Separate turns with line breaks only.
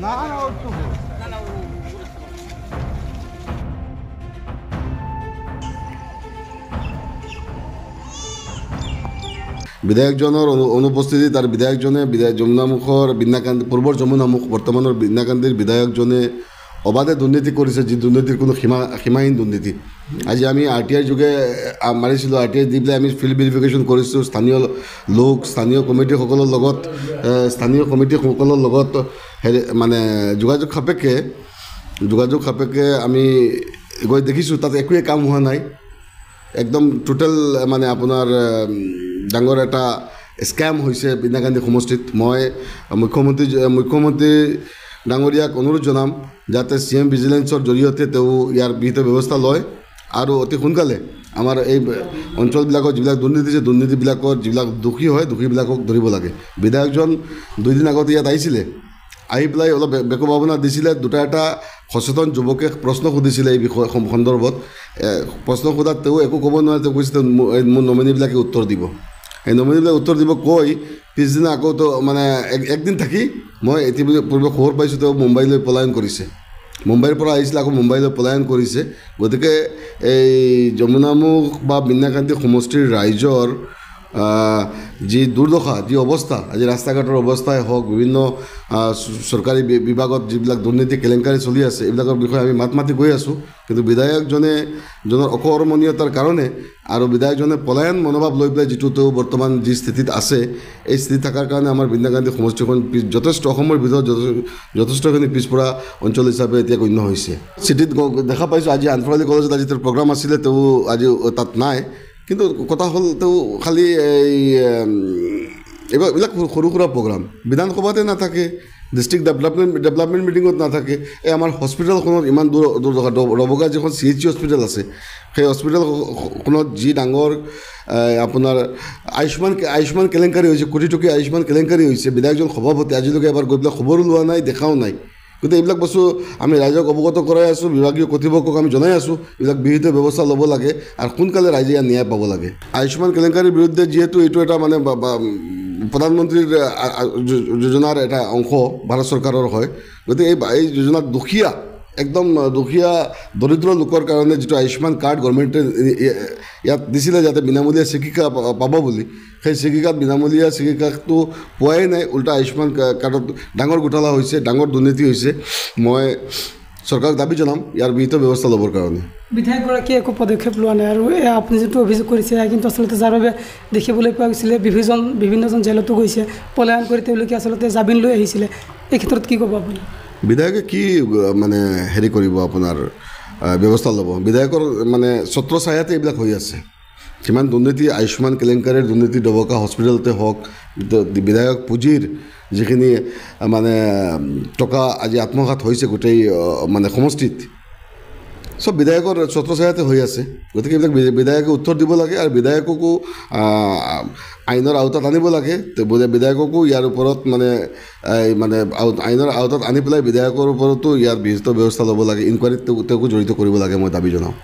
না না একটু
বিধায়কজনৰ অনুপস্থিতি তাৰ বিধায়কজনে যমুনামুখৰ বিনাকান্দি পূৰ্বৰ যমুনামুখ বৰ্তমানৰ বিনাকান্দিৰ বিধায়কজনে অবাধে দুৰ্নীতি কৰিছে, যি দুৰ্নীতিৰ কোনো সীমাহীন দুৰ্নীতি। আজি আমি RTI যোগে মাৰিছিলোঁ, RTI দি পেলাই আমি ফিল্ড ভেৰিফিকেশ্যন কৰিছোঁ স্থানীয় লোক, স্থানীয় কমিটিসকলৰ লগত মানে যোগাযোগ সাপেক্ষে আমি গৈ দেখিছোঁ তাত একোৱে কাম হোৱা নাই। একদম টোটেল মানে আপোনাৰ ডাঙৰ এটা স্কেম হৈছে বিনাকান্দি সমষ্টিত। মই মুখ্যমন্ত্ৰী ডাঙৰীয়াক অনুৰোধ জনাম যাতে CM ভিজিলেন্সৰ জৰিয়তে তেওঁ ইয়াৰ বিহিত ব্যৱস্থা লয় আৰু অতি সোনকালে আমাৰ এই অঞ্চলবিলাকত যিবিলাক দুৰ্নীতি আছে, দুৰ্নীতিবিলাকৰ যিবিলাক দোষী হয় দোষীবিলাকক ধৰিব লাগে। বিধায়কজন 2 দিন আগতে ইয়াত আহিছিলে, আহি পেলাই অলপ বেকু ভাৱনা দিছিলে। দুটা এটা সচেতন যুৱকে প্ৰশ্ন সুধিছিলে এই বিষয় সন্দৰ্ভত। প্ৰশ্ন সোধাত তেওঁ একো ক'ব নোৱাৰে। তেওঁ কৈছে মোৰ নমিনীবিলাকে উত্তৰ দিব। এই নমিনীবিলাক উত্তৰ দিব কৈ পিছদিনা আকৌ মানে একদিন থাকি মই পূৰ্বে খবৰ পাইছোঁ তেওঁ মুম্বাইলৈ পলায়ন কৰিছে। মুম্বাইৰ পৰা আহিছিলে আকৌ মুম্বাইলৈ পলায়ন কৰিছে। গতিকে এই যমুনামুখ বা বিনাকান্দি সমষ্টিৰ ৰাইজৰ যি দুৰ্দশা, যি অৱস্থা, আজি ৰাস্তা ঘাটৰ অৱস্থাই হওক, বিভিন্ন চৰকাৰী বিভাগত যিবিলাক দুৰ্নীতি কেলেংকাৰী চলি আছে, এইবিলাকৰ বিষয়ে আমি মাত মাতি গৈ আছোঁ। কিন্তু বিধায়কজনৰ অকৰ্মণীয়তাৰ কাৰণে আৰু বিধায়কজনে পলায়ন মনোভাৱ লৈ পেলাই যিটো তেওঁ বৰ্তমান যি স্থিতিত আছে, এই স্থিতি থকাৰ কাৰণে আমাৰ বিনাকান্দি সমষ্টিখন যথেষ্ট অসমৰ ভিতৰত যথেষ্টখিনি পিছপৰা অঞ্চল হিচাপে এতিয়া গণ্য হৈছে। চিঠিত দেখা পাইছোঁ আজি আনফৰালি কলেজত আজি তেওঁৰ প্ৰগ্ৰাম আছিলে, তেওঁ আজি তাত নাই। কিন্তু কথা হ'ল তেওঁ খালি এইবিলাক সৰু সুৰা প্ৰগ্ৰাম বিধানসভাতে নাথাকে, ডিষ্ট্ৰিক্ট ডেভেলপমেণ্ট মিটিঙত নাথাকে। এই আমাৰ হস্পিটেলখনত ইমান দুৰ্দশা, ৰবগা যিখন CHC হস্পিটেল আছে, সেই হস্পিটেলখনত যি ডাঙৰ আপোনাৰ আয়ুষ্মান কেলেংকাৰী হৈছে, কোটি টকীয়া আয়ুষ্মান কেলেংকাৰী হৈছে। বিধায়কজন সভাপতি আজিলৈকে এবাৰ গৈ পেলাই খবৰো লোৱা নাই, দেখাও নাই। গতিকে এইবিলাক বস্তু আমি ৰাইজক অৱগত কৰাই আছোঁ, বিভাগীয় কৰ্তৃপক্ষক আমি জনাই আছোঁ এইবিলাক বিহিত ব্যৱস্থা ল'ব লাগে আৰু সোনকালে ৰাইজে ইয়াত ন্যায় পাব লাগে। আয়ুষ্মান কেলেংকাৰীৰ বিৰুদ্ধে যিহেতু এইটো এটা মানে প্ৰধানমন্ত্ৰীৰ যোজনাৰ এটা অংশ ভাৰত চৰকাৰৰ হয়, গতিকে এই যোজনাত একদম দুখীয়া দৰিদ্ৰ লোকৰ কাৰণে যিটো আয়ুষ্মান কাৰ্ড গভৰ্ণমেণ্টে ইয়াত দিছিলে যাতে বিনামূলীয়া চিকিৎসা পাব বুলি, সেই বিনামূলীয়া চিকিৎসাটো পোৱাই নাই। উল্টা আয়ুষ্মান কাৰ্ডত ডাঙৰ ঘোটালা হৈছে, ডাঙৰ দুৰ্নীতি হৈছে। মই চৰকাৰক দাবী জনাম ইয়াৰ বিহিত ব্যৱস্থা ল'বৰ কাৰণে।
বিধায়কগৰাকীয়ে একো পদক্ষেপ লোৱা নাই আৰু আপুনি যিটো অভিযোগ কৰিছে কিন্তু আচলতে যাৰ বাবে দেখিবলৈ পোৱা গৈছিলে বিভিন্নজন জেলতো গৈছে, পলায়ন কৰি তেওঁলোকে আচলতে জামিন লৈ আহিছিলে। এই ক্ষেত্ৰত কি ক'ব আপুনি?
বিধায়কে কি মানে কৰিব আপোনাৰ ব্যৱস্থা ল'ব? বিধায়কৰ মানে ছত্ৰছায়াতে এইবিলাক হৈ আছে। কিমান দুৰ্নীতি, আয়ুষ্মান কেলেংকাৰীৰ দুৰ্নীতি, ডবকা হস্পিটেলতে হওক, বিধায়ক পুঁজিৰ যিখিনি মানে টকা আজি আত্মসাৎ হৈছে গোটেই মানে সমষ্টিত, চব বিধায়কৰ ছত্ৰছায়াতে হৈ আছে। গতিকে এইবিলাক বিধায়কে উত্তৰ দিব লাগে আৰু বিধায়ককো আইনৰ আওতাত আনিব লাগে। বিধায়ককো ইয়াৰ ওপৰত মানে আইনৰ আওতাত আনি পেলাই বিধায়কৰ ওপৰতো ইয়াৰ বিহিত ব্যৱস্থা ল'ব লাগে। ইনকুৱাৰীত তেওঁকো জড়িত কৰিব লাগে, মই দাবী জনাওঁ।